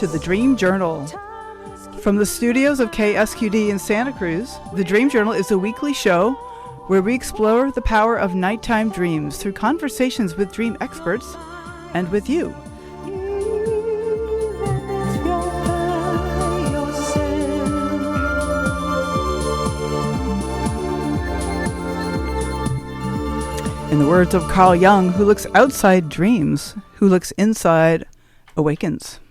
to the Dream Journal. From the studios of KSQD in Santa Cruz, the Dream Journal is a weekly show where we explore the power of nighttime dreams through conversations with dream experts and with you. In the words of Carl Jung, who looks outside dreams, who looks inside awakens.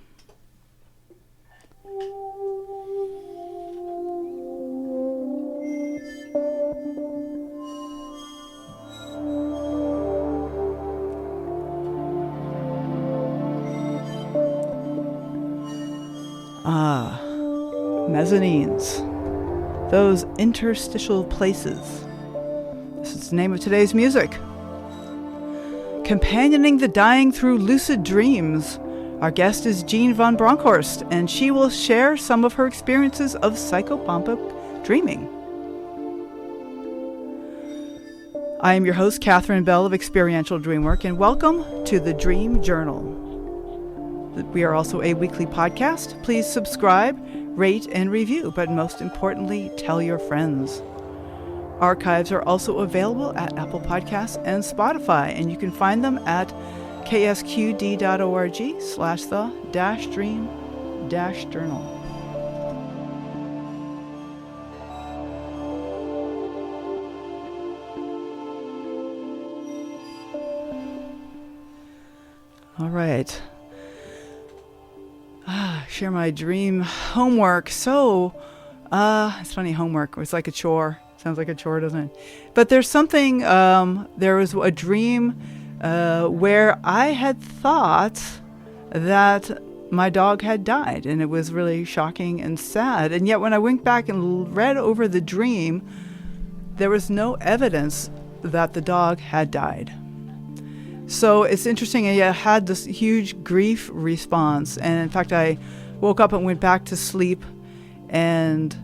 Mezzanines. Those interstitial places. This is the name of today's music. Companioning the dying through lucid dreams. Our guest is Jeanne von Bronkhorst, and she will share some of her experiences of psychopompic dreaming. I am your host, Catherine Bell of Experiential Dreamwork, and welcome to the Dream Journal. We are also a weekly podcast. Please subscribe, rate, and review, but most importantly, tell your friends. Archives are also available at Apple Podcasts and Spotify, and you can find them at ksqd.org/the-dream-journal. All right. Share my dream homework. So, it's funny, homework. It's like a chore. Sounds like a chore, doesn't it? But there's something, there was a dream where I had thought that my dog had died, and it was really shocking and sad. And yet when I went back and read over the dream, there was no evidence that the dog had died. So it's interesting. I had this huge grief response, and in fact, I woke up and went back to sleep, and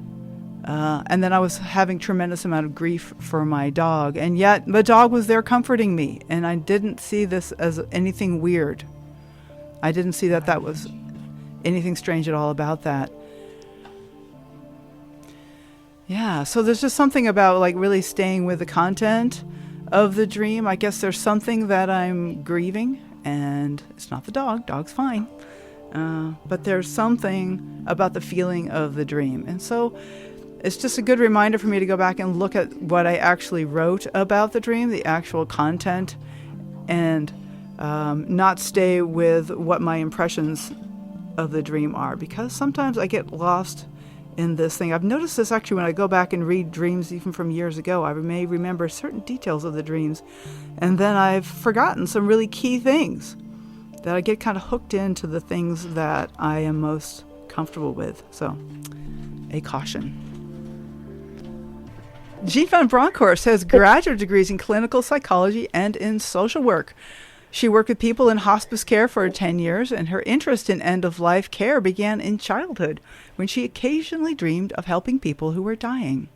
then I was having tremendous amount of grief for my dog, and yet the dog was there comforting me, and I didn't see this as anything weird. I didn't see that was anything strange at all about that. Yeah, so there's just something about like really staying with the content of the dream. I guess there's something that I'm grieving, and it's not the dog. Dog's fine. But there's something about the feeling of the dream. And so it's just a good reminder for me to go back and look at what I actually wrote about the dream, the actual content, and not stay with what my impressions of the dream are, because sometimes I get lost in this thing. I've noticed this actually when I go back and read dreams even from years ago. I may remember certain details of the dreams, and then I've forgotten some really key things that I get kind of hooked into the things that I am most comfortable with. So, a caution. Jeanne von Bronkhorst has graduate degrees in clinical psychology and in social work. She worked with people in hospice care for 10 years, and her interest in end-of-life care began in childhood when she occasionally dreamed of helping people who were dying.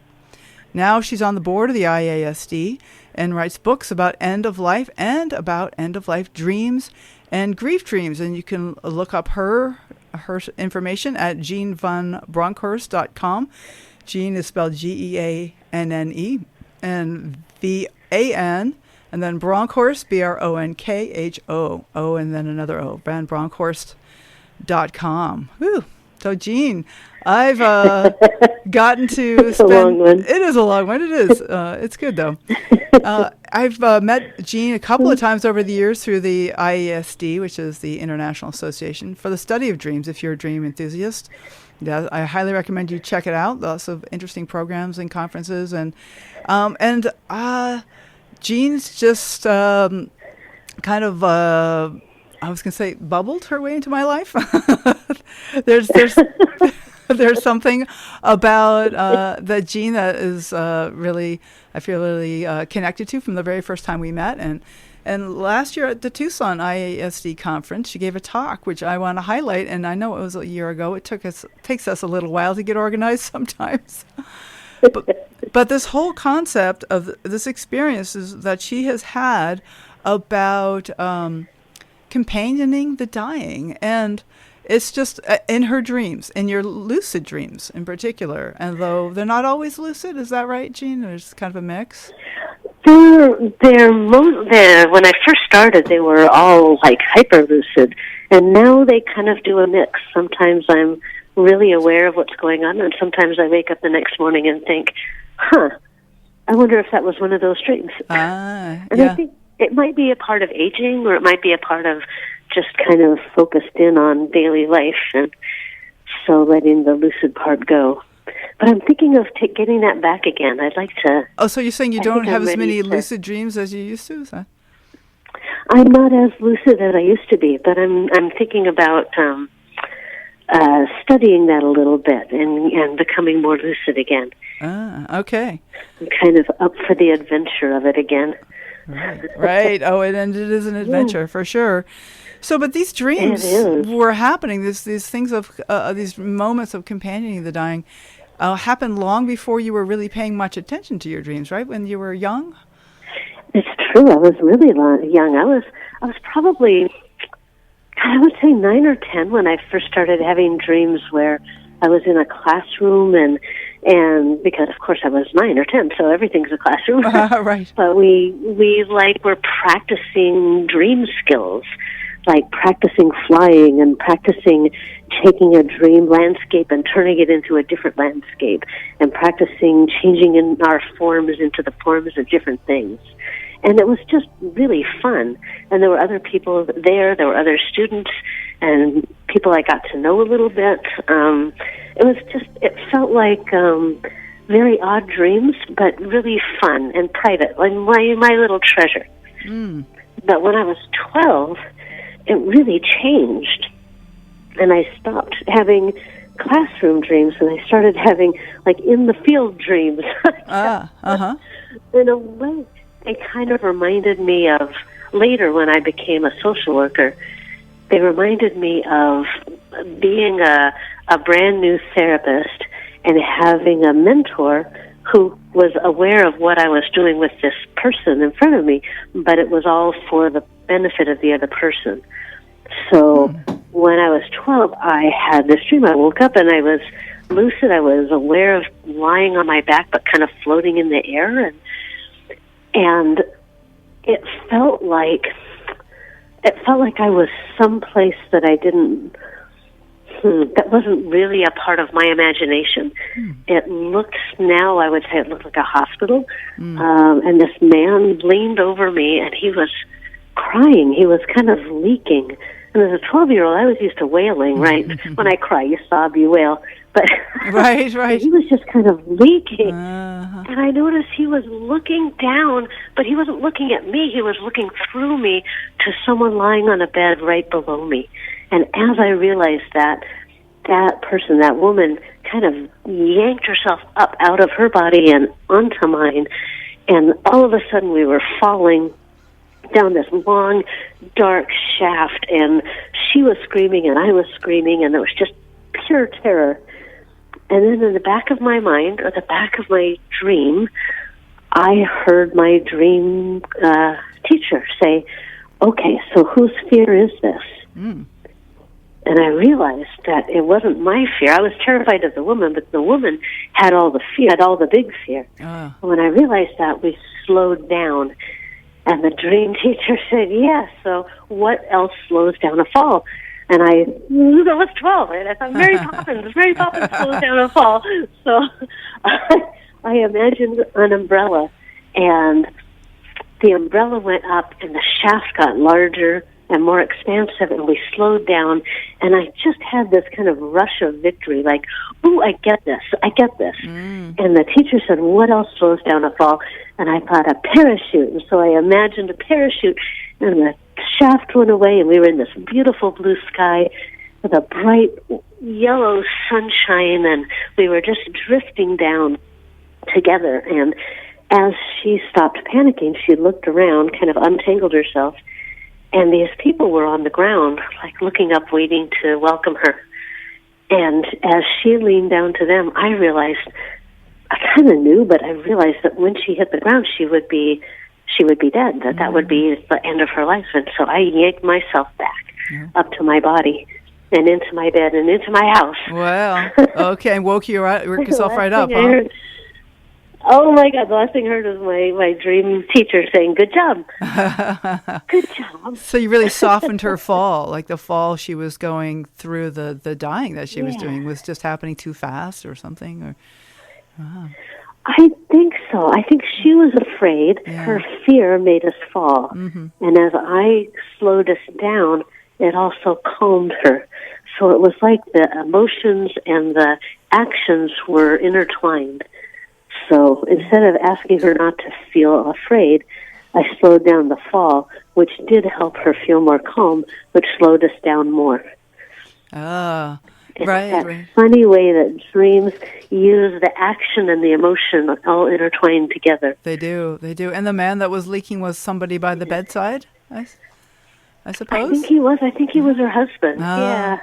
Now she's on the board of the IASD and writes books about end-of-life and about end-of-life dreams and grief dreams. And you can look up her information at jeannevonbronkhorst.com. Jeanne is spelled Geanne and VAN. And then Bronkhorst, Bronkho, and then another O, Bronkhorst.com. Woo. So, Jeanne, I've gotten to spend... a long one. It is a long one. It is. It's good, though. I've met Jeanne a couple of times over the years through the IASD, which is the International Association for the Study of Dreams, if you're a dream enthusiast. Yeah, I highly recommend you check it out. Lots of interesting programs and conferences. And Jeanne's just kind of, I was going to say, bubbled her way into my life. There's something about that Jeanne that is really, I feel really connected to from the very first time we met. And last year at the Tucson IASD conference, she gave a talk, which I want to highlight. And I know it was a year ago. It takes us a little while to get organized sometimes. But this whole concept of this experience is that she has had about companioning the dying. And It's just in her dreams, in your lucid dreams in particular. And though they're not always lucid, is that right, Jeanne? There's kind of a mix. When I first started, they were all like hyper lucid, and now they kind of do a mix. Sometimes I'm really aware of what's going on, and sometimes I wake up the next morning and think, I wonder if that was one of those dreams. And I think it might be a part of aging, or it might be a part of just kind of focused in on daily life, and so letting the lucid part go. But I'm thinking of getting that back again. I'd like to... Oh, so you're saying you don't have as many lucid dreams as you used to? Is that? I'm not as lucid as I used to be, but I'm thinking about studying that a little bit and becoming more lucid again. Okay. I'm kind of up for the adventure of it again. Right. Oh, it is an adventure for sure. So, but these dreams were happening. These things of these moments of companioning the dying happened long before you were really paying much attention to your dreams, right? When you were young. It's true. I was really young. I was probably, I would say 9 or 10 when I first started having dreams where I was in a classroom and because of course I was 9 or 10, so everything's a classroom. Right. But we were practicing dream skills, like practicing flying and practicing taking a dream landscape and turning it into a different landscape, and practicing changing in our forms into the forms of different things. And it was just really fun. And there were other people there. There were other students and people I got to know a little bit. It felt like very odd dreams, but really fun and private, like my little treasure. But when I was 12, it really changed. And I stopped having classroom dreams, and I started having, like, in-the-field dreams. In a way, it kind of reminded me of, later when I became a social worker, they reminded me of being a brand new therapist and having a mentor who was aware of what I was doing with this person in front of me, but it was all for the benefit of the other person. So when I was 12, I had this dream. I woke up and I was lucid. I was aware of lying on my back but kind of floating in the air, and it felt like I was someplace that I didn't that wasn't really a part of my imagination. It looked, now I would say it looked like a hospital, and this man leaned over me and he was crying. He was kind of leaking. And as a 12-year-old, I was used to wailing, right? When I cry, you sob, you wail. But right. He was just kind of leaking. And I noticed he was looking down, but he wasn't looking at me. He was looking through me to someone lying on a bed right below me. And as I realized that person, that woman, kind of yanked herself up out of her body and onto mine, and all of a sudden we were falling down this long, dark shaft, and she was screaming and I was screaming, and it was just pure terror. And then in the back of my mind, or the back of my dream, I heard my dream teacher say, "Okay, so whose fear is this?" And I realized that it wasn't my fear. I was terrified of the woman, but the woman had all the fear, had all the big fear. When I realized that, we slowed down. And the dream teacher said, "Yes, so what else slows down a fall?" And I was 12, and I thought, Mary Poppins slows down a fall. So I imagined an umbrella, and the umbrella went up, and the shaft got larger and more expansive, and we slowed down, and I just had this kind of rush of victory, like, "Ooh, I get this. And the teacher said, "What else slows down a fall?" And I thought, a parachute. And so I imagined a parachute, and the shaft went away, and we were in this beautiful blue sky with a bright yellow sunshine, and we were just drifting down together. And as she stopped panicking, she looked around, kind of untangled herself, and these people were on the ground, like looking up, waiting to welcome her. And as she leaned down to them, I realized, I kind of knew, but I realized that when she hit the ground, she would be dead, that would be the end of her life. And so I yanked myself back up to my body. and into my bed and into my house. Well, okay, and woke yourself right up, huh? Oh my God! The last thing I heard was my dream teacher saying, "Good job, good job." So you really softened her fall, like the fall she was going through, the dying that she was doing was just happening too fast or something, or. Wow. I think so. I think she was afraid. Yeah. Her fear made us fall, and as I slowed us down, it also calmed her. So it was like the emotions and the actions were intertwined. So instead of asking her not to feel afraid, I slowed down the fall, which did help her feel more calm, which slowed us down more. Ah, it's right. That funny way that dreams use the action and the emotion all intertwined together. They do. And the man that was leaking was somebody by the bedside, I suppose? I think he was. I think he was her husband. Yeah.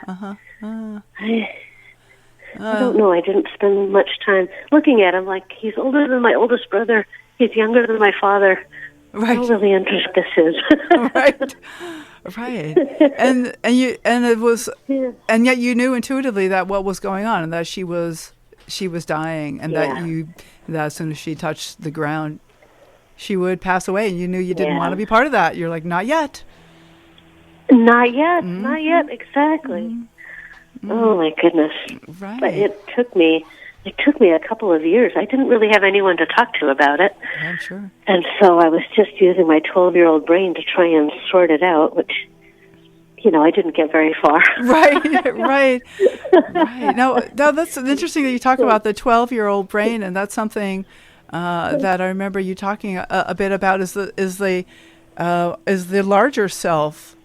I don't know. I didn't spend much time looking at him. Like, he's older than my oldest brother. He's younger than my father. Right. How really interesting this is. Right. And it was, and yet you knew intuitively that what was going on, and that she was dying, and that as soon as she touched the ground, she would pass away, and you knew you didn't want to be part of that. You're like, not yet. Not yet. Not yet. Exactly. Oh my goodness! Right. But it took me a couple of years. I didn't really have anyone to talk to about it. I'm sure. And so I was just using my 12-year-old brain to try and sort it out, which, I didn't get very far. Right. Now that's interesting that you talk about the 12-year-old brain, and that's something that I remember you talking a bit about is the larger self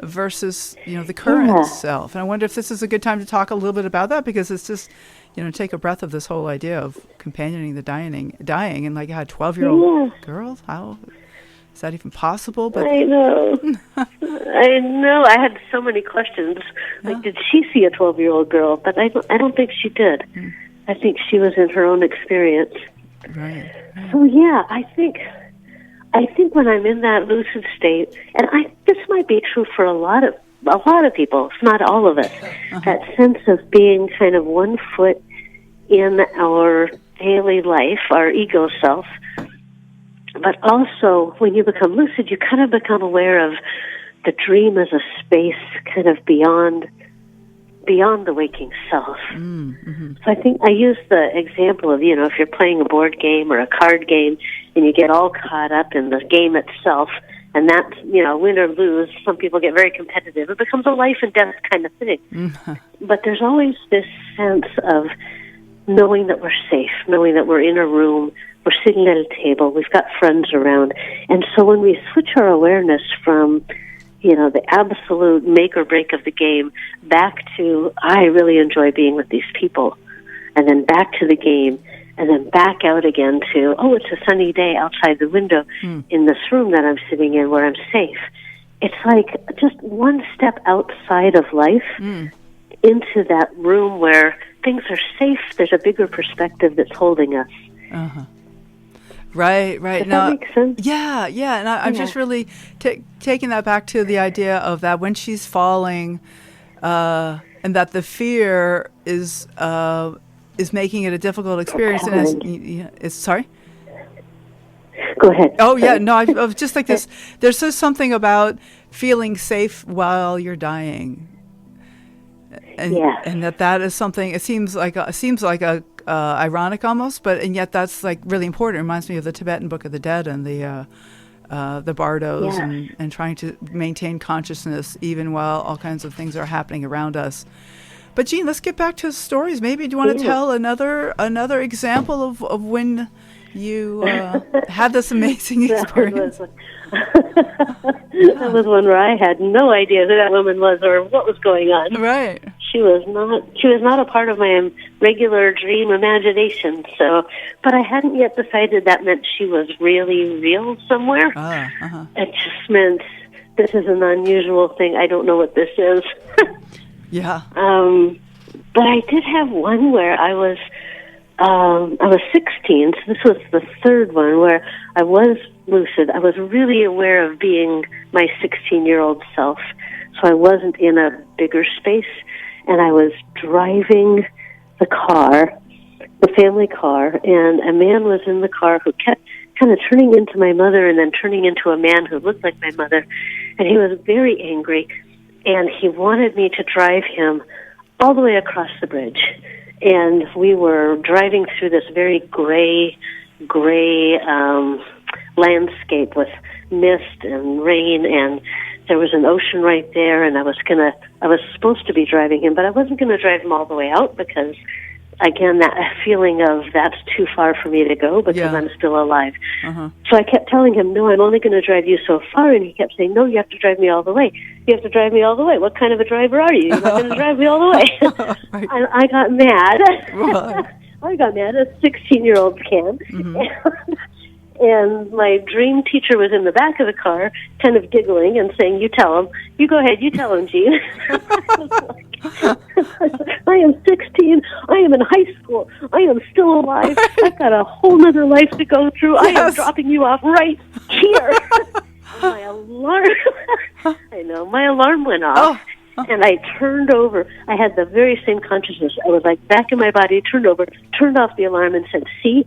versus the current self. And I wonder if this is a good time to talk a little bit about that, because it's just take a breath of this whole idea of companioning the dying, and like 12-year-old girls. How is that even possible? But I know. I had so many questions. Like, did she see a 12-year-old girl? But I don't think she did. I think she was in her own experience. Right. So I think when I'm in that lucid state, and this might be true for a lot of people, if not all of us, that sense of being kind of one foot in our daily life, our ego self, but also when you become lucid, you kind of become aware of the dream as a space kind of beyond the waking self. So I think I use the example of, if you're playing a board game or a card game and you get all caught up in the game itself, and that's, win or lose, some people get very competitive. It becomes a life and death kind of thing. But there's always this sense of knowing that we're safe, knowing that we're in a room, we're sitting at a table, we've got friends around. And so when we switch our awareness from the absolute make or break of the game back to, I really enjoy being with these people, and then back to the game, and then back out again to, it's a sunny day outside the window in this room that I'm sitting in where I'm safe. It's like just one step outside of life into that room where things are safe. There's a bigger perspective that's holding us. Right. Does that make sense? Yeah. And I'm just really taking that back to the idea of that when she's falling, and that the fear is making it a difficult experience. And sorry? Go ahead. Oh, yeah. No, I was just like this. There's just something about feeling safe while you're dying. And that is something, it seems like ironic almost, and yet that's like really important. It reminds me of the Tibetan Book of the Dead and the bardos and trying to maintain consciousness even while all kinds of things are happening around us. But Jeanne, let's get back to stories. Maybe do you want to tell another example of when you had this amazing experience? That was one where I had no idea who that woman was or what was going on. Right. She was not a part of my regular dream imagination. So, but I hadn't yet decided that meant she was really real somewhere. It just meant this is an unusual thing. I don't know what this is. Yeah. But I did have one where I was 16, so this was the third one where I was lucid. I was really aware of being my 16-year-old self. so I wasn't in a bigger space, and I was driving the car, the family car, and a man was in the car who kept kind of turning into my mother and then turning into a man who looked like my mother, and he was very angry, and he wanted me to drive him all the way across the bridge. And we were driving through this very gray landscape with mist and rain, and there was an ocean right there, and I was supposed to be driving him, but I wasn't going to drive him all the way out because, again, that feeling of that's too far for me to go because I'm still alive. Uh-huh. So I kept telling him, no, I'm only going to drive you so far, and he kept saying, no, you have to drive me all the way. You have to drive me all the way. What kind of a driver are you? You're not going to drive me all the way. Right. I got mad. Right. I got mad as 16-year-olds can. Mm-hmm. And my dream teacher was in the back of the car, kind of giggling and saying, you tell him. You go ahead, you tell him, Jeanne. I am 16. I am in high school. I am still alive. I've got a whole other life to go through. Yes. I am dropping you off right here. My alarm, my alarm went off. Oh. And I turned over. I had the very same consciousness. I was like back in my body, turned over, turned off the alarm and said, see,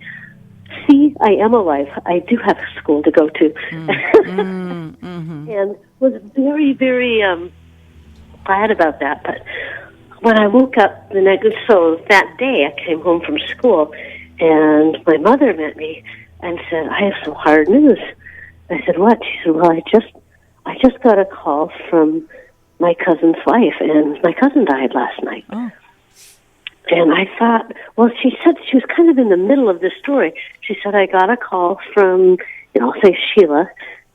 I am alive. I do have school to go to. Mm-hmm. And was very, very glad about that. But when I woke up so that day I came home from school, and my mother met me and said, I have some hard news. I said, what? She said, well, I just got a call from my cousin's wife, and my cousin died last night. Oh. And I thought, well, she said she was kind of in the middle of this story. She said, I got a call from, say Sheila.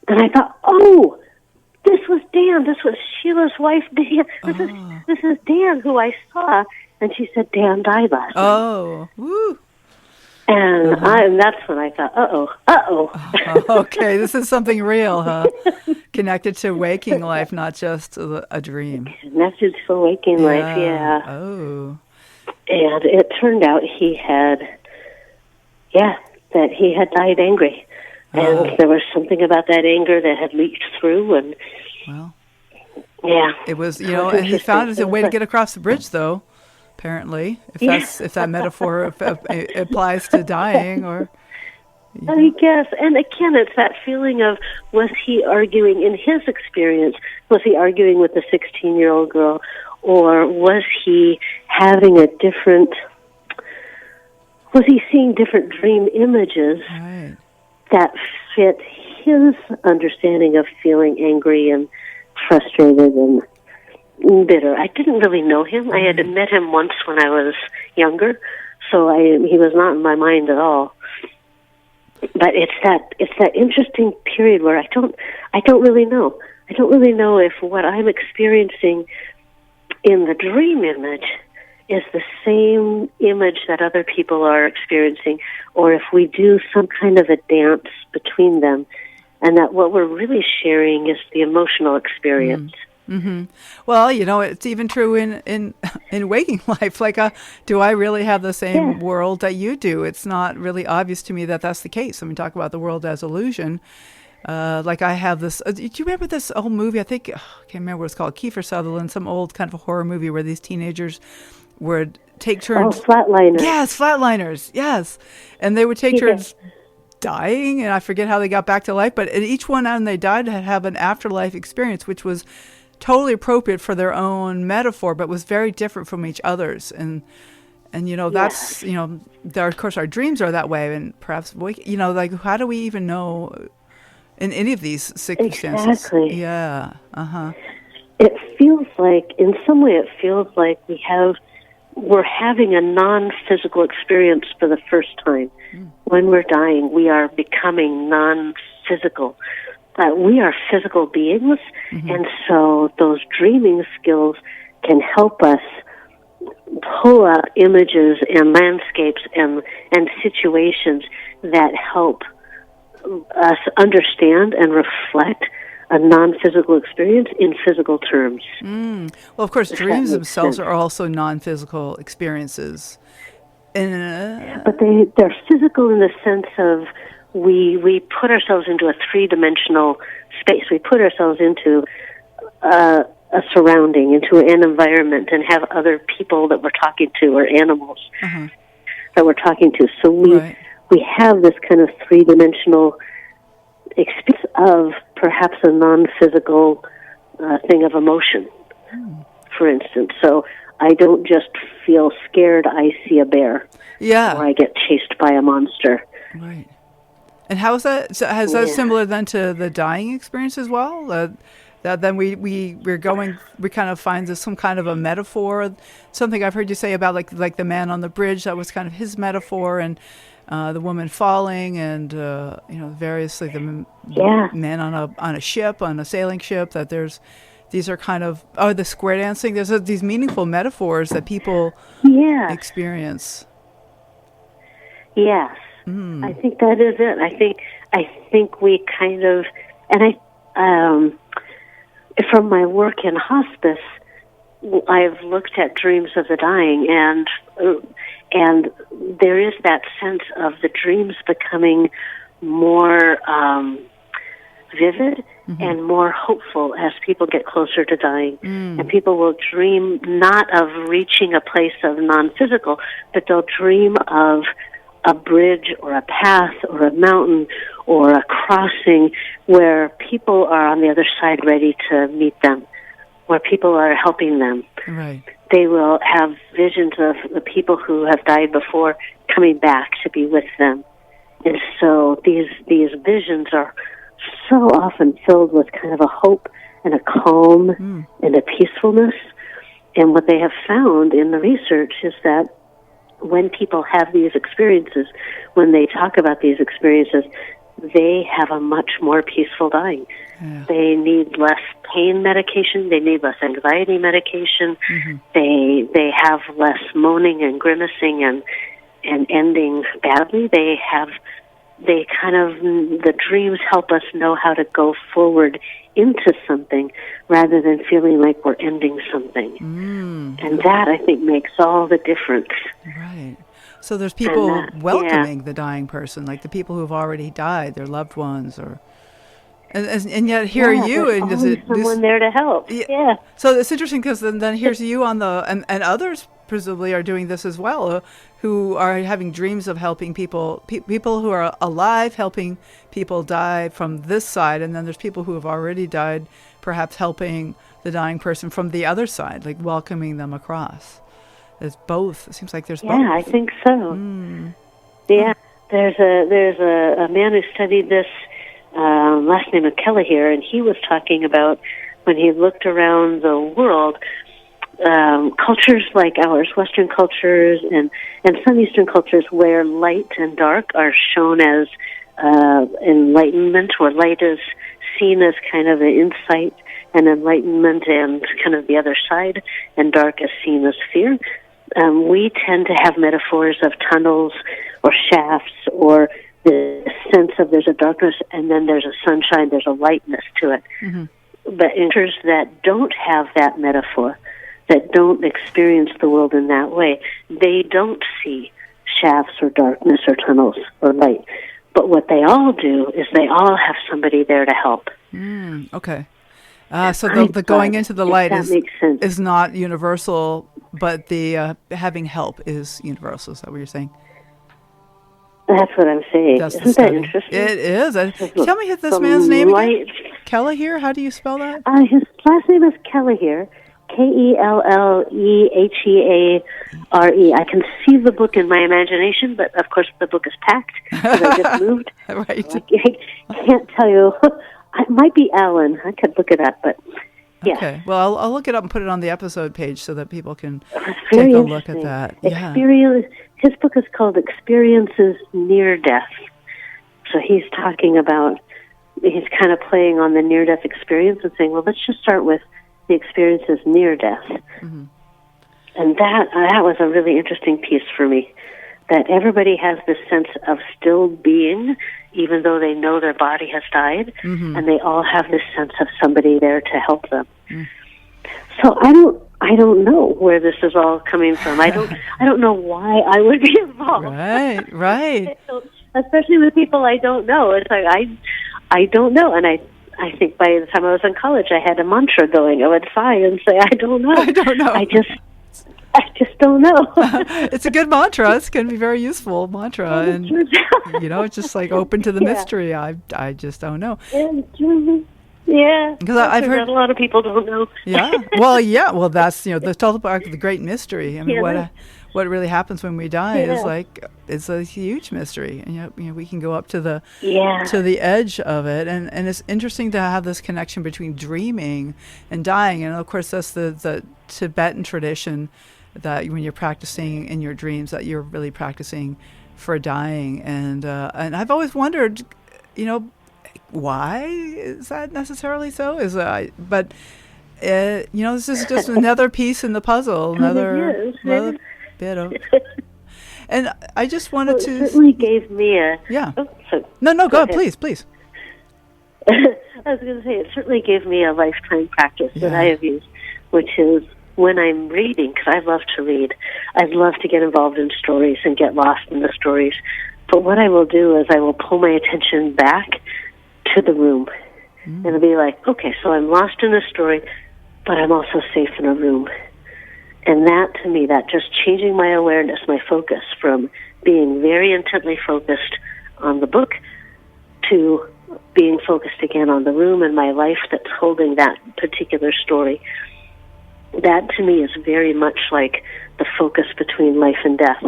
And I thought, oh, this was Dan. This was Sheila's wife, Dan. This is Dan, who I saw. And she said, Dan died last night. Oh, woo. And that's when I thought, uh-oh. Okay, this is something real, huh? Connected to waking life, not just a dream. Connected to waking life, yeah. Oh. And it turned out he had died angry. And there was something about that anger that had leaked through, and it was, and he found a way to get across the bridge, though, apparently, if that metaphor applies to dying, or... I guess. And again, it's that feeling of, was he arguing in his experience? Was he arguing with the 16-year-old girl? Or was he having was he seeing different dream images that fit his understanding of feeling angry and frustrated and bitter? I didn't really know him. I had met him once when I was younger, so he was not in my mind at all. But it's that interesting period where I don't really know. I don't really know if what I'm experiencing in the dream image is the same image that other people are experiencing, or if we do some kind of a dance between them, and that what we're really sharing is the emotional experience. Mm-hmm. Well, it's even true in waking life. Like, do I really have the same world that you do? It's not really obvious to me that that's the case. When we talk about the world as illusion, like I have this, do you remember this old movie? I think, I can't remember what it's called, Kiefer Sutherland, some old kind of a horror movie where these teenagers would take turns. Oh, Flatliners. Yes, Flatliners, yes. And they would take turns dying, and I forget how they got back to life, but each one when they died had have an afterlife experience, which was totally appropriate for their own metaphor, but was very different from each other's. And that's, of course, our dreams are that way, and perhaps, like, how do we even know in any of these circumstances? Exactly. Yeah. Uh-huh. It feels like, in some way, we're having a non-physical experience for the first time. When we're dying, we are becoming non-physical. We are physical beings, and so those dreaming skills can help us pull out images and landscapes and situations that help us understand and reflect a non-physical experience in physical terms. Well, of course, dreams themselves are also non-physical experiences. But they're physical in the sense of we put ourselves into a three-dimensional space. We put ourselves into a surrounding, into an environment, and have other people that we're talking to, or animals that we're talking to. So we have this kind of three-dimensional experience of perhaps a non-physical thing of emotion, for instance. So I don't just feel scared, I see a bear. Yeah. Or I get chased by a monster. Right. And how is that? So is that similar then to the dying experience as well? That then we kind of find this some kind of a metaphor. Something I've heard you say about like the man on the bridge, that was kind of his metaphor, and the woman falling, and variously the men on a ship, on a sailing ship. That these are kind of the square dancing. There's these meaningful metaphors that people experience. Yes, I think that is it. I think we kind of, and from my work in hospice, I've looked at dreams of the dying, and there is that sense of the dreams becoming more vivid and more hopeful as people get closer to dying. And people will dream not of reaching a place of non-physical, but they'll dream of a bridge or a path or a mountain or a crossing where people are on the other side ready to meet them, where people are helping them. Right. They will have visions of the people who have died before coming back to be with them. And so these visions are so often filled with kind of a hope and a calm and a peacefulness. And what they have found in the research is that when people have these experiences, when they talk about these experiences, they have a much more peaceful dying. Yeah. They need less pain medication. They need less anxiety medication. They have less moaning and grimacing and ending badly. The dreams help us know how to go forward into something rather than feeling like we're ending something. And that, I think, makes all the difference. Right. So there's people welcoming the dying person, like the people who have already died, their loved ones, and yet here are you, and there's someone there to help. Yeah. So it's interesting because then here's you on the and others presumably are doing this as well, who are having dreams of helping people, people who are alive helping people die from this side, and then there's people who have already died, perhaps helping the dying person from the other side, like welcoming them across. There's both. It seems like there's both. Yeah, I think so. Yeah, there's a man who studied this, last name of Kellehear, and he was talking about when he looked around the world, cultures like ours, Western cultures and some Eastern cultures, where light and dark are shown as enlightenment, where light is seen as kind of an insight and enlightenment and kind of the other side, and dark is seen as fear. We tend to have metaphors of tunnels or shafts, or the sense of there's a darkness and then there's a sunshine, there's a lightness to it. But in cultures that don't have that metaphor, that don't experience the world in that way, they don't see shafts or darkness or tunnels or light. But what they all do is they all have somebody there to help. Okay. So the going into the light is not universal, but the having help is universal. Is that what you're saying? That's what I'm saying. Isn't that interesting? It is. Tell me this man's name again. Kellehear? How do you spell that? His last name is Kellehear. Kelleheare. I can see the book in my imagination, but of course the book is packed because I just moved. Right. I can't tell you. It might be Allan. I could look it up, but yeah. Okay. Well, I'll look it up and put it on the episode page so that people can take a look at that. His book is called Experiences Near Death. So he's talking about, he's kind of playing on the near-death experience and saying, well, let's just start with the experiences near death. And that was a really interesting piece for me, that everybody has this sense of still being, even though they know their body has died, and they all have this sense of somebody there to help them. So I don't know where this is all coming from. I don't know why I would be involved. Right. Right. Especially with people I don't know. It's like I don't know, and I I think by the time I was in college, I had a mantra going. I would sigh and say, I don't know. I don't know. I just don't know. It's a good mantra. It's going to be very useful mantra. And, it's just like open to the mystery. I just don't know. Yeah. Because I've heard a lot of people don't know. Yeah. Well, that's, the total part of the great mystery. I mean, what really happens when we die is like, it's a huge mystery. And, we can go up to the edge of it. And it's interesting to have this connection between dreaming and dying. And of course, that's the Tibetan tradition that when you're practicing in your dreams, that you're really practicing for dying. And I've always wondered, why is that necessarily so? This is just another piece in the puzzle, another bit of. And I just wanted to. It certainly gave me a. Yeah. Oh, no, go ahead, please. I was going to say it certainly gave me a lifetime practice that I have used, which is when I'm reading, because I love to read. I love to get involved in stories and get lost in the stories. But what I will do is I will pull my attention back to the room. And it'll be like, okay, so I'm lost in a story, but I'm also safe in a room. And that, to me, that just changing my awareness, my focus from being very intently focused on the book to being focused again on the room and my life that's holding that particular story. That, to me, is very much like the focus between life and death.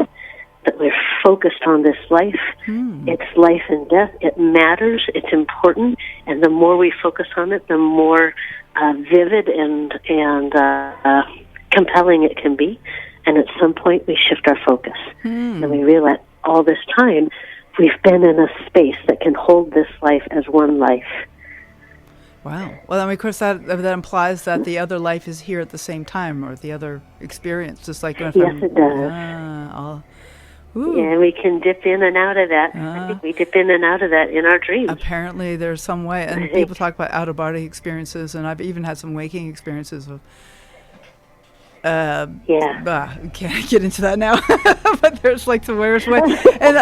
That we're focused on this life. It's life and death. It matters. It's important. And the more we focus on it, the more vivid and compelling it can be. And at some point, we shift our focus. And we realize all this time, we've been in a space that can hold this life as one life. Wow. Well, I mean, of course, that implies that the other life is here at the same time, or the other experience, just like it does. Yeah, we can dip in and out of that. I think we dip in and out of that in our dreams. Apparently, there's some way, and people talk about out-of-body experiences, and I've even had some waking experiences of. Can't get into that now, but there's like the weirdest way, and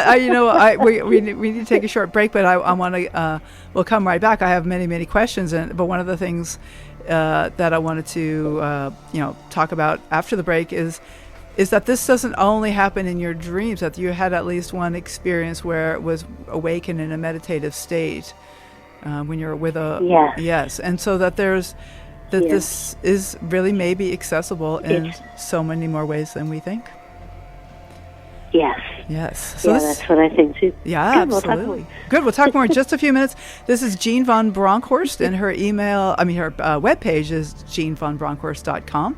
we need to take a short break, but I want to we'll come right back. I have many questions, but one of the things that I wanted to talk about after the break is that this doesn't only happen in your dreams, that you had at least one experience where it was awakened in a meditative state when you're with and so that there's. This is really maybe accessible in so many more ways than we think. Yes. So that's what I think too. Yeah, good, absolutely. Good. We'll talk more in just a few minutes. This is Jeanne von Bronkhorst, and her her webpage is jeannevonbronkhorst.com.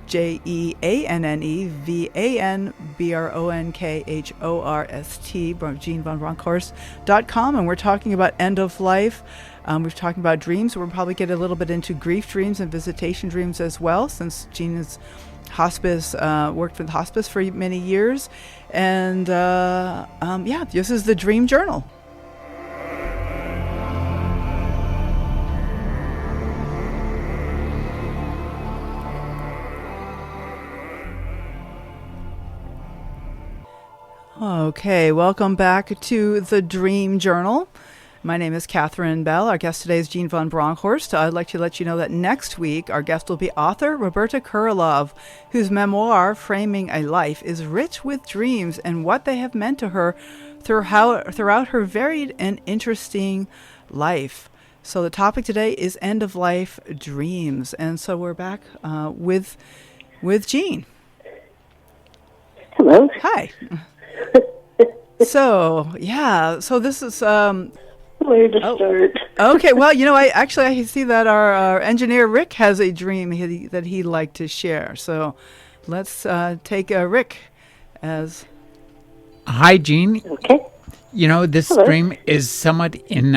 JeanneVanBronkhorst, JeanneVonBronkhorst.com, and we're talking about end of life. We're talking about dreams. We'll probably get a little bit into grief dreams and visitation dreams as well, since Jeanne is worked with hospice for many years. And this is the Dream Journal. Okay, welcome back to the Dream Journal. My name is Catherine Bell. Our guest today is Jeanne von Bronkhorst. I'd like to let you know that next week our guest will be author Roberta Kurilov, whose memoir, Framing a Life, is rich with dreams and what they have meant to her throughout her varied and interesting life. So the topic today is end-of-life dreams. And so we're back with Jeanne. Hello. Hi. So this is... where to start? Okay, well, I see that our engineer Rick has a dream that he'd like to share. So let's take Rick as... Hi, Jeanne. Okay. This Hello. dream is somewhat in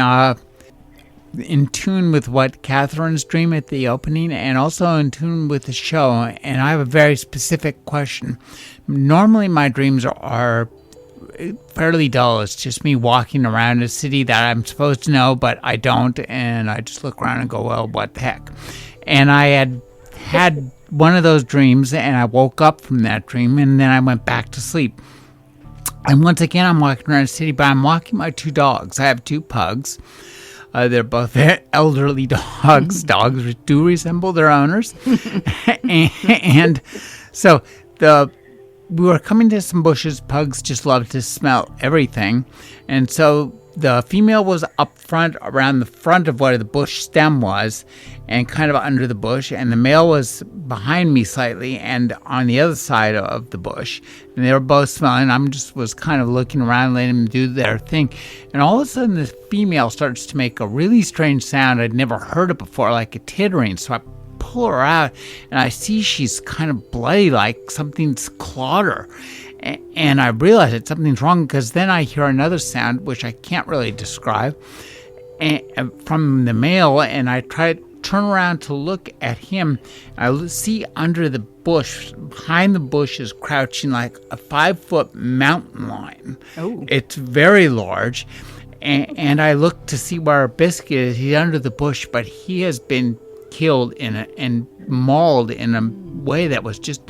tune with what Catherine's dream at the opening, and also in tune with the show. And I have a very specific question. Normally, my dreams are fairly dull. It's just me walking around a city that I'm supposed to know, but I don't, and I just look around and go, well, what the heck? And I had one of those dreams, and I woke up from that dream, and then I went back to sleep. And once again, I'm walking around a city, but I'm walking my two dogs. I have two pugs. They're both elderly dogs. Dogs do resemble their owners. And so we were coming to some bushes. Pugs just love to smell everything. And so the female was up front, around the front of where the bush stem was, and kind of under the bush. And the male was behind me slightly and on the other side of the bush. And they were both smelling. Was kind of looking around, letting them do their thing. And all of a sudden, the female starts to make a really strange sound. I'd never heard it before, like a tittering. So I pull her out, and I see she's kind of bloody, like something's clawed her. And I realize that something's wrong, because then I hear another sound, which I can't really describe, from the male, and I try to turn around to look at him. I see under the bush, behind the bush, is crouching like a 5-foot mountain lion. Oh. It's very large. And I look to see where our Biscuit is. He's under the bush, but he has been killed and mauled in a way that was just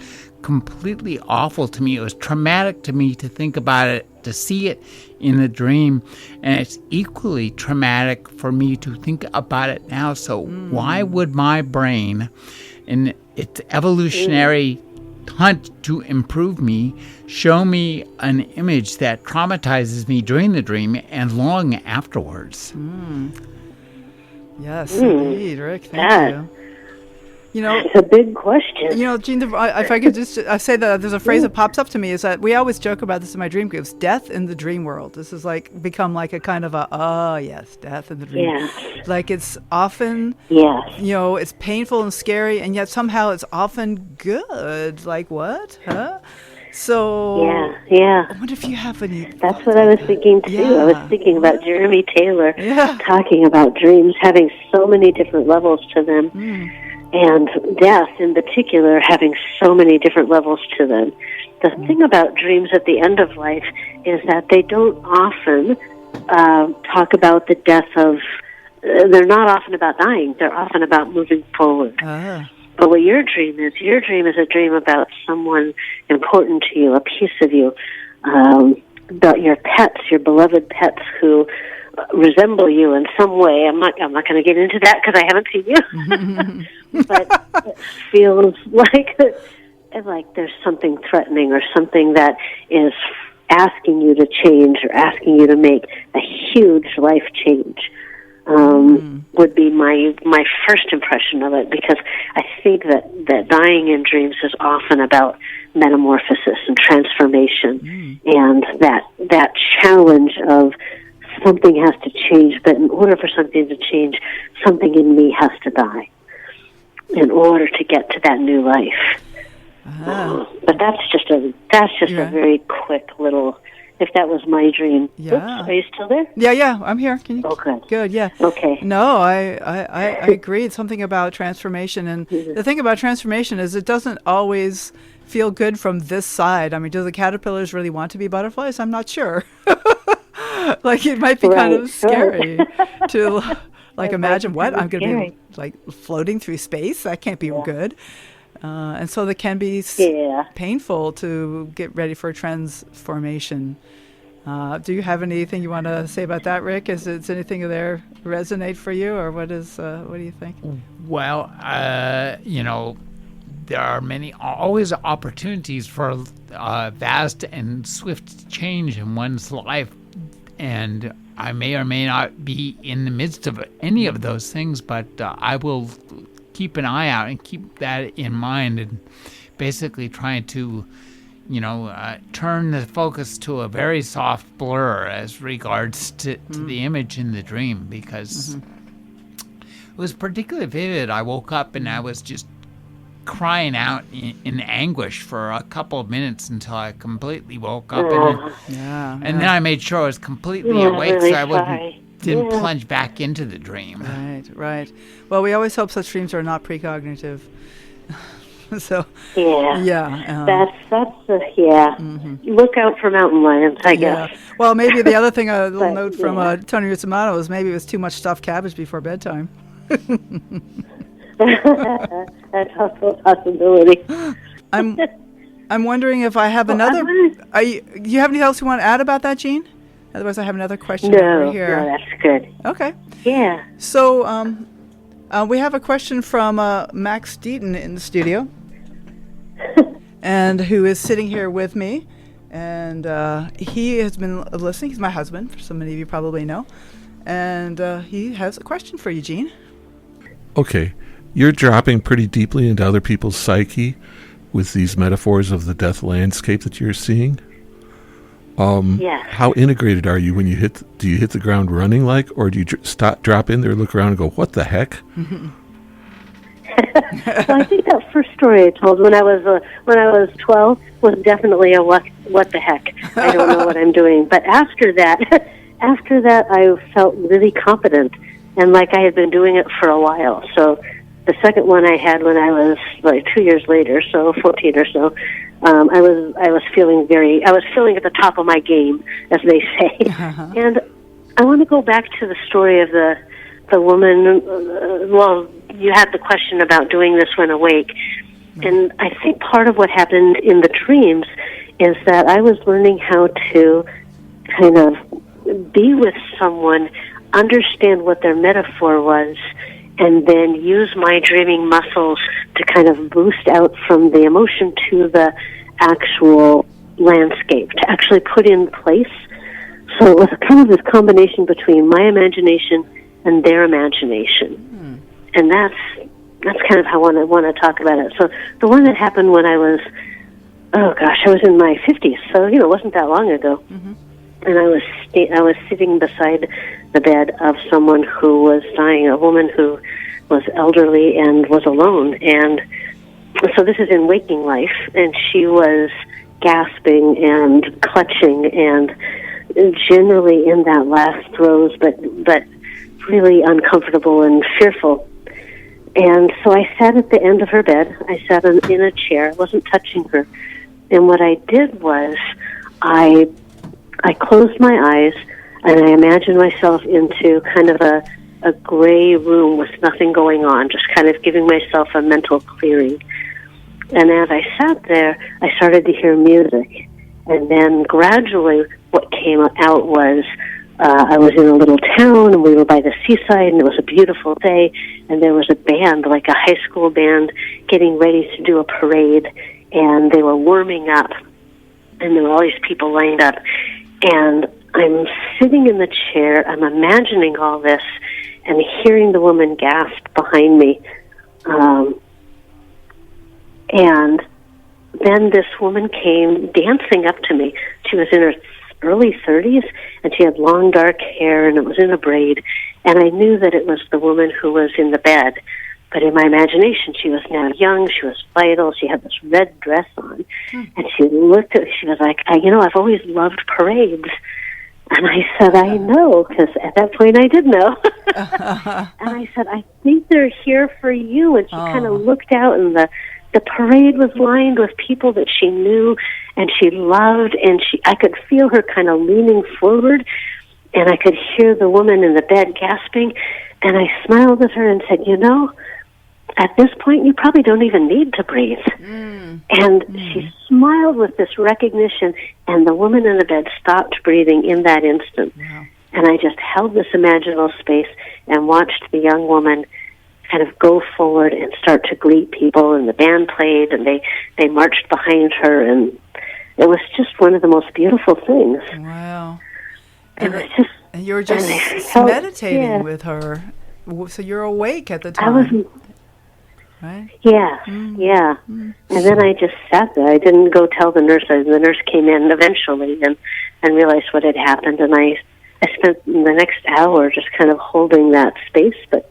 completely awful to me. It was traumatic to me to think about it, to see it in the dream, and it's equally traumatic for me to think about it now. So why would my brain, in its evolutionary hunt to improve me, show me an image that traumatizes me during the dream and long afterwards? Yes, indeed, Rick. Thank you. You know, it's a big question. You know, Jeanne, if I could just say that there's a phrase that pops up to me, is that we always joke about this in my dream groups: death in the dream world. This is like become like a kind of yes, death in the dream. Yeah. Like it's often, yes, you know, it's painful and scary, and yet somehow it's often good. Like what? Huh? So yeah. I wonder if you have any. That's what I was thinking too. Yeah. I was thinking about Jeremy Taylor talking about dreams having so many different levels to them, and death in particular having so many different levels to them. The thing about dreams at the end of life is that they don't often talk about the death of. They're not often about dying. They're often about moving forward. But what your dream is a dream about someone important to you, a piece of you, about your pets, your beloved pets who resemble you in some way. I'm not going to get into that because I haven't seen you. But it feels like there's something threatening or something that is asking you to change or asking you to make a huge life change. Would be my first impression of it, because I think that dying in dreams is often about metamorphosis and transformation, and that challenge of something has to change, but in order for something to change, something in me has to die in order to get to that new life. But that's just a very quick little. If that was my dream. Yeah. Oops, are you still there? Yeah, I'm here. Can you? Okay. Good, yeah. Okay. No, I agree. It's something about transformation. And the thing about transformation is it doesn't always feel good from this side. I mean, do the caterpillars really want to be butterflies? I'm not sure. Like, it might be kind of scary to, like, imagine what? I'm going to be, like, floating through space? That can't be good. And so that can be painful to get ready for transformation. Do you have anything you want to say about that, Rick? Is anything there resonate for you, or what do you think? Well, there are always opportunities for vast and swift change in one's life, and I may or may not be in the midst of any of those things, but I will keep an eye out and keep that in mind, and basically trying to, turn the focus to a very soft blur as regards to the image in the dream, because it was particularly vivid. I woke up and I was just crying out in anguish for a couple of minutes until I completely woke up, and then I made sure I was completely awake, so I didn't plunge back into the dream. Right. Well, we always hope such dreams are not precognitive. So that's Look out for mountain lions, I guess. Well, maybe the other thing, a little note from Tony Rizzamato, is maybe it was too much stuffed cabbage before bedtime. That's also a possibility. I'm wondering if I have another. Do you have anything else you want to add about that, Jeanne? Otherwise, I have another question No, over here. no, that's good. Okay. Yeah. So we have a question from Max Deaton in the studio, and who is sitting here with me. And he has been listening. He's my husband, for so many of you probably know. And he has a question for you, Jeanne. Okay. You're dropping pretty deeply into other people's psyche with these metaphors of the death landscape that you're seeing. Yes. How integrated are you when you do you hit the ground running or do you drop in there, look around and go, what the heck? So I think that first story I told when I was 12 was definitely a what the heck. I don't know what I'm doing. But after that I felt really confident and like I had been doing it for a while. So the second one I had when I was like 2 years later, so 14 or so, I was feeling at the top of my game, as they say. Uh-huh. And I want to go back to the story of the woman. Well, you had the question about doing this when awake, and I think part of what happened in the dreams is that I was learning how to kind of be with someone, understand what their metaphor was, and then use my dreaming muscles to kind of boost out from the emotion to the actual landscape, to actually put in place. So it was kind of this combination between my imagination and their imagination. And that's kind of how I want to talk about it. So the one that happened when I was, I was in my 50s, so, it wasn't that long ago. Mm-hmm. And I was sitting beside the bed of someone who was dying, a woman who was elderly and was alone. And so this is in waking life, and she was gasping and clutching and generally in that last throes, but really uncomfortable and fearful. And so I sat at the end of her bed. I sat in a chair. I wasn't touching her. And what I did was I closed my eyes and I imagined myself into kind of a gray room with nothing going on, just kind of giving myself a mental clearing. And as I sat there, I started to hear music. And then gradually what came out was I was in a little town, and we were by the seaside, and it was a beautiful day, and there was a band, like a high school band, getting ready to do a parade, and they were warming up, and there were all these people lined up. And I'm sitting in the chair, I'm imagining all this, and hearing the woman gasp behind me. And then this woman came dancing up to me. She was in her early 30s, and she had long dark hair, and it was in a braid. And I knew that it was the woman who was in the bed. But in my imagination, she was now young, she was vital, she had this red dress on. And she looked at me, she was like, I've always loved parades. And I said, I know, because at that point I did know. And I said, I think they're here for you. And she kind of looked out, and the parade was lined with people that she knew and she loved, and I could feel her kind of leaning forward, and I could hear the woman in the bed gasping, and I smiled at her and said, at this point you probably don't even need to breathe. And she smiled with this recognition, and the woman in the bed stopped breathing in that instant. Wow. And I just held this imaginal space and watched the young woman kind of go forward and start to greet people, and the band played, and they marched behind her, and it was just one of the most beautiful things. Wow. And it was just, and you were just meditating with her, so you're awake at the time. I was, right? Yeah, yeah. And then I just sat there. I didn't go tell the nurse. The nurse came in eventually and realized what had happened, and I spent the next hour just kind of holding that space, but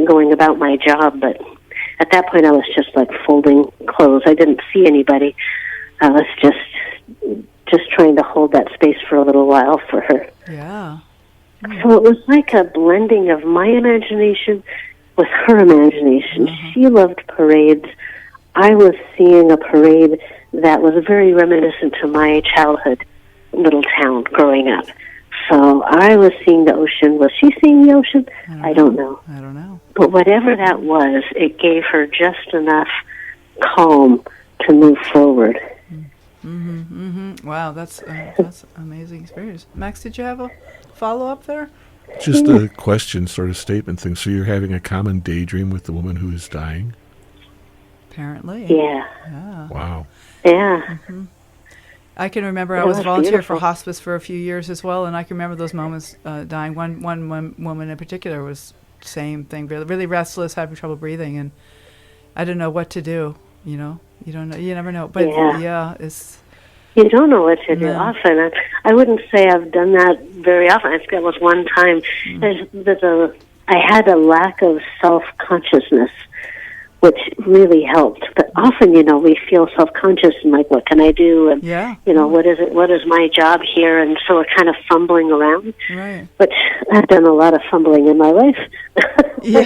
going about my job. But at that point I was just like folding clothes. I didn't see anybody. I was just trying to hold that space for a little while for her. Yeah. So it was like a blending of my imagination with her imagination. She loved parades. I was seeing a parade that was very reminiscent to my childhood little town growing up. So I was seeing the ocean. Was she seeing the ocean? I don't know. But whatever that was, it gave her just enough calm to move forward. Wow, that's amazing experience. Max, did you have a follow-up there? Just a question, sort of statement thing. So you're having a common daydream with the woman who is dying? Apparently. Yeah. Wow. Yeah. I can remember I was a volunteer for hospice for a few years as well, and I can remember those moments dying. One woman in particular was same thing, really, really restless, having trouble breathing, and I didn't know what to do. You know, you don't know, you never know. But it's. You don't know what to do often. I wouldn't say I've done that very often. I think that was one time. I had a lack of self-consciousness, which really helped. But often, we feel self-conscious and like, what can I do? And, what is it? What is my job here? And so we're kind of fumbling around. Right. But I've done a lot of fumbling in my life. We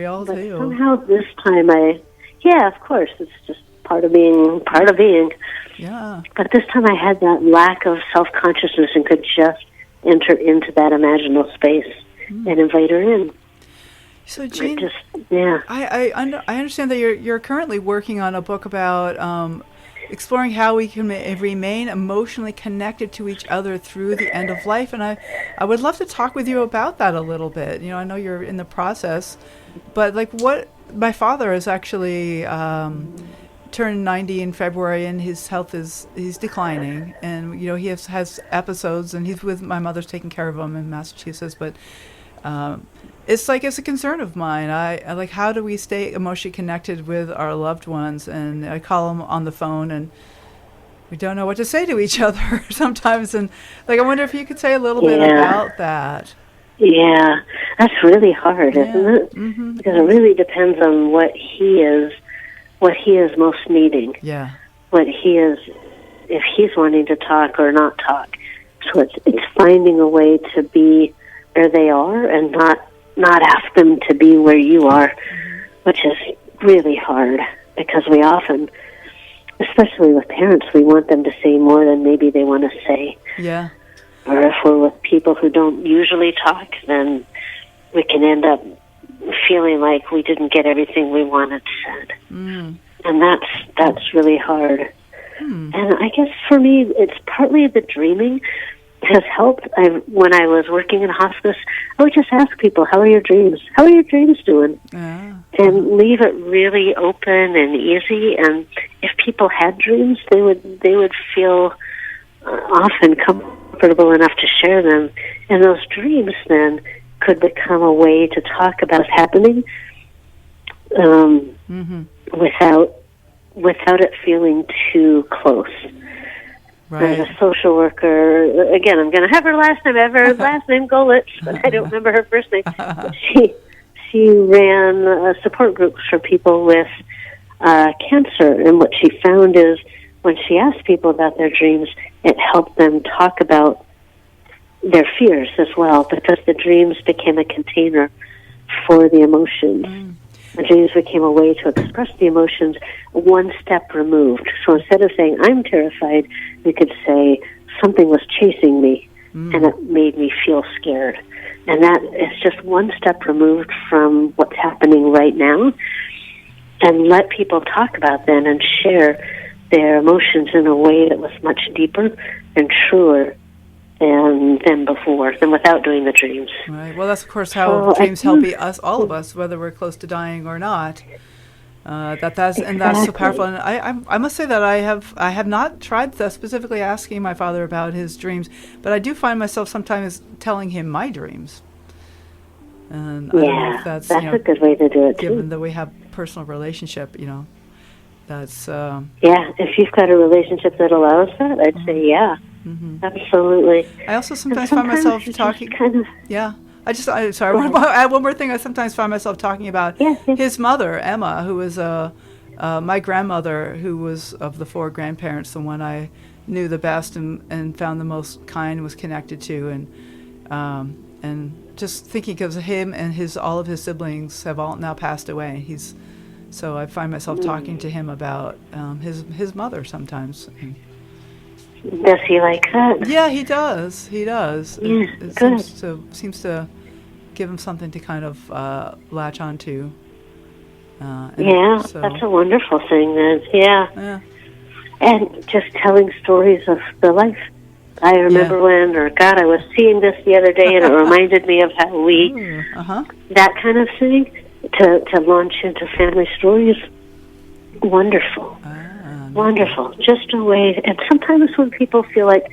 all but do. Somehow this time of course, it's just part of being. Yeah. But this time I had that lack of self-consciousness and could just enter into that imaginal space and invite her in. So, Jeanne, I I understand that you're currently working on a book about exploring how we can remain emotionally connected to each other through the end of life, and I would love to talk with you about that a little bit. I know you're in the process, but my father is actually turned 90 in February, and his health he's declining, and he has episodes, and he's with my mother's taking care of him in Massachusetts, but it's a concern of mine. I like, how do we stay emotionally connected with our loved ones? And I call them on the phone, and we don't know what to say to each other sometimes. And I wonder if you could say a little bit about that. Yeah, that's really hard, isn't it? Mm-hmm. Because it really depends on what he is most needing. Yeah. What he is, if he's wanting to talk or not talk. So it's finding a way to be where they are and not ask them to be where you are, which is really hard because we often, especially with parents, we want them to say more than maybe they want to say. Yeah. Or if we're with people who don't usually talk, then we can end up feeling like we didn't get everything we wanted said. And that's really hard. And I guess for me, it's partly the dreaming has helped. When I was working in hospice, I would just ask people, how are your dreams? How are your dreams doing? And leave it really open and easy. And if people had dreams, they would feel often comfortable enough to share them. And those dreams then could become a way to talk about what's happening without it feeling too close. Right. As a social worker, again, I'm going to have her last name Golitz, but I don't remember her first name. But she ran support groups for people with cancer, and what she found is when she asked people about their dreams, it helped them talk about their fears as well, because the dreams became a container for the emotions. The dreams became a way to express the emotions one step removed. So instead of saying, I'm terrified, we could say, something was chasing me, and it made me feel scared. And that is just one step removed from what's happening right now. And let people talk about then and share their emotions in a way that was much deeper and truer than before, than without doing the dreams. Right. Well, that's of course how dreams help all of us, whether we're close to dying or not. That's so powerful. And I must say that I have not tried specifically asking my father about his dreams, but I do find myself sometimes telling him my dreams. And I don't know if that's a good way to do it given too. that we have personal relationship, that's if you've got a relationship that allows that, I'd say absolutely. I also sometimes find myself talking. Sorry. One more thing. I sometimes find myself talking about his mother, Emma, who was my grandmother, who was of the four grandparents, the one I knew the best and found the most kind, was connected to, and just thinking of him and all of his siblings have all now passed away. So I find myself talking to him about his mother sometimes. Does he like that? Yeah, he does. He does. Yeah, it seems to give him something to kind of latch onto. That's a wonderful thing then. Yeah. and just telling stories of their life. I remember when, or God, I was seeing this the other day, and it reminded me of how we, that kind of thing, to launch into family stories. Wonderful. Wonderful. Just a way, and sometimes when people feel like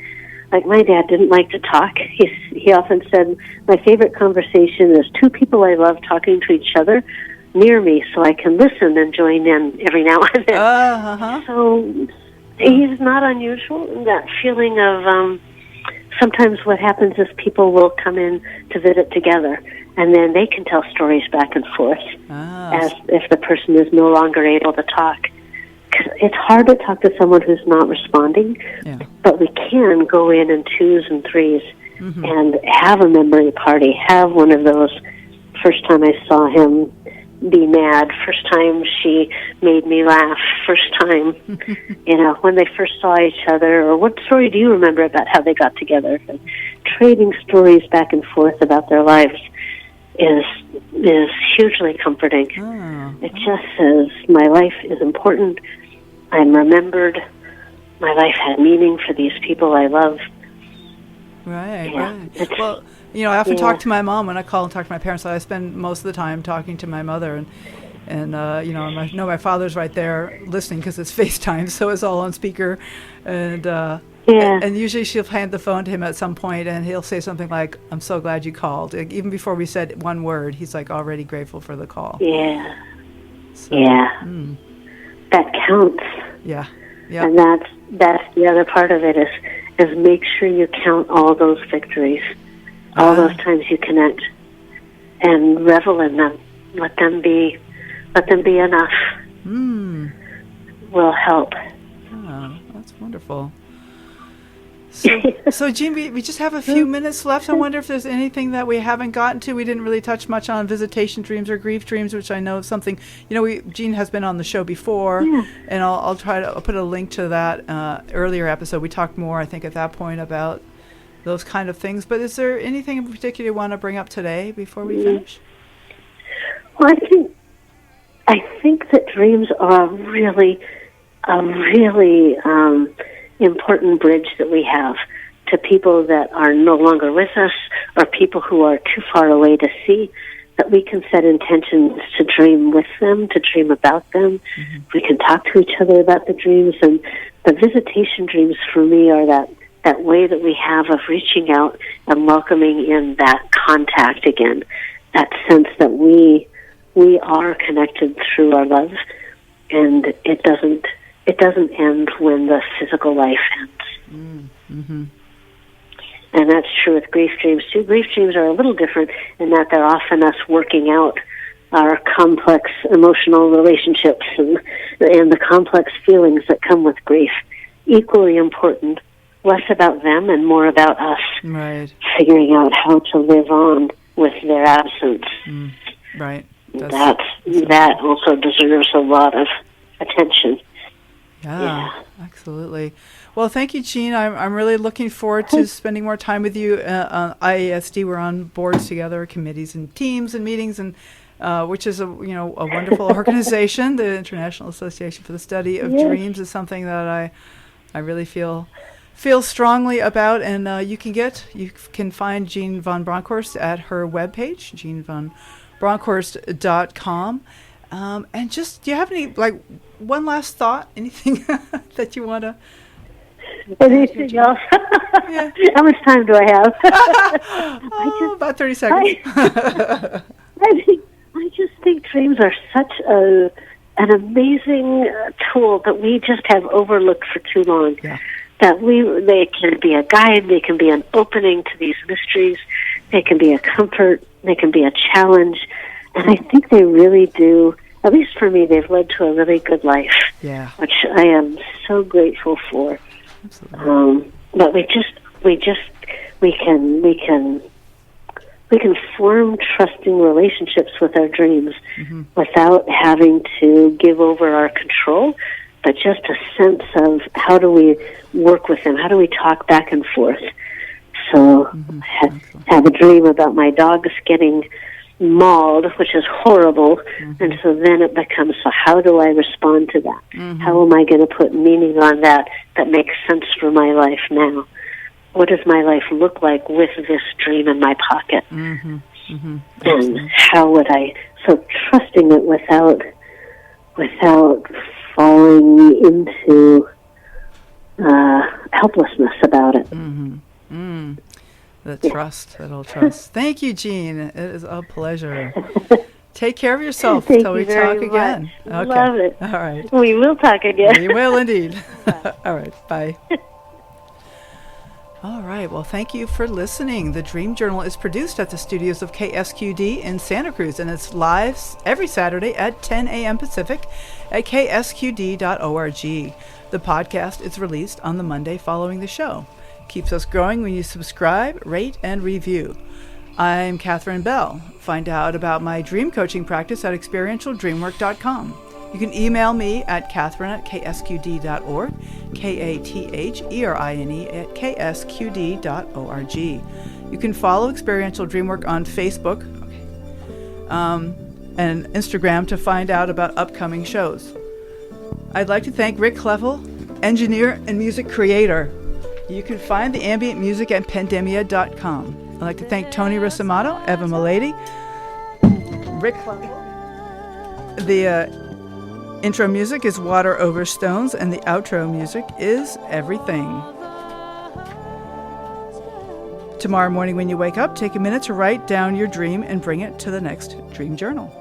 my dad didn't like to talk, he often said, my favorite conversation is two people I love talking to each other near me so I can listen and join in every now and then. So he's not unusual in that feeling of sometimes what happens is people will come in to visit together, and then they can tell stories back and forth as if the person is no longer able to talk. 'Cause it's hard to talk to someone who's not responding, but we can go in twos and threes and have a memory party, have one of those, first time I saw him be mad, first time she made me laugh, first time, when they first saw each other, or what story do you remember about how they got together? And trading stories back and forth about their lives is hugely comforting. It just says, my life is important, I'm remembered, my life had meaning for these people I love. Right. Well, I often talk to my mom when I call and talk to my parents. I spend most of the time talking to my mother, and I know my father's right there listening because it's FaceTime, so it's all on speaker, and usually she'll hand the phone to him at some point, and he'll say something like, "I'm so glad you called." Like, even before we said one word, he's like already grateful for the call. That counts. And that's the other part of it is make sure you count all those victories, all those times you connect, and revel in them. Let them be enough. Will help. Oh, that's wonderful. So Jeanne, we just have a few minutes left. I wonder if there's anything that we haven't gotten to. We didn't really touch much on visitation dreams or grief dreams, which I know is something, Jeanne has been on the show before, and I'll put a link to that earlier episode. We talked more, I think, at that point about those kind of things. But is there anything in particular you want to bring up today before we finish? Well, I think that dreams are a really important bridge that we have to people that are no longer with us or people who are too far away to see, that we can set intentions to dream with them, to dream about them. We can talk to each other about the dreams, and the visitation dreams for me are that way that we have of reaching out and welcoming in that contact again, that sense that we are connected through our love, and it doesn't end when the physical life ends. And that's true with grief dreams, too. Grief dreams are a little different in that they're often us working out our complex emotional relationships and the complex feelings that come with grief. Equally important, less about them and more about us. Right. Figuring out how to live on with their absence. Right. That also deserves a lot of attention. Yeah, absolutely. Well, thank you, Jeanne. I'm really looking forward to spending more time with you. IASD, we're on boards together, committees and teams and meetings, and which is a wonderful organization. The International Association for the Study of Dreams is something that I really feel strongly about. And you can find Jeanne von Bronkhorst at her webpage, JeanneVonBronkhorst.com. And just, do you have any, one last thought? Anything that you want to? Anything else? How much time do I have? About 30 seconds. I just think dreams are such an amazing tool that we just have overlooked for too long. That they can be a guide, they can be an opening to these mysteries, they can be a comfort, they can be a challenge, and I think they really do. At least for me, they've led to a really good life, which I am so grateful for. Absolutely. But we can form trusting relationships with our dreams without having to give over our control, but just a sense of how do we work with them, how do we talk back and forth. So have a dream about my dogs getting mauled, which is horrible. And so then it becomes, so how do I respond to that? How am I going to put meaning on that makes sense for my life now? What does my life look like with this dream in my pocket? And how would I, so trusting it without falling into helplessness about it. The trust, that old trust. Thank you, Jeanne. It is a pleasure. Take care of yourself until we talk again. Okay. Love it. All right. We will talk again. We will indeed. All right. Bye. All right. Well, thank you for listening. The Dream Journal is produced at the studios of KSQD in Santa Cruz, and it's live every Saturday at 10 a.m. Pacific at ksqd.org. The podcast is released on the Monday following the show. Keeps us growing when you subscribe, rate, and review. I'm Catherine Bell. Find out about my dream coaching practice at experientialdreamwork.com. You can email me at catherine@ksqd.org, katherine@ksqd.org. You can follow Experiential Dreamwork on Facebook and Instagram to find out about upcoming shows. I'd like to thank Rick Kleffel, engineer and music creator. You can find the ambient music at pandemia.com. I'd like to thank Tony Rosamato, Eva Milady, Rick Kleffel. The intro music is Water Over Stones, and the outro music is Everything. Tomorrow morning when you wake up, take a minute to write down your dream and bring it to the next Dream Journal.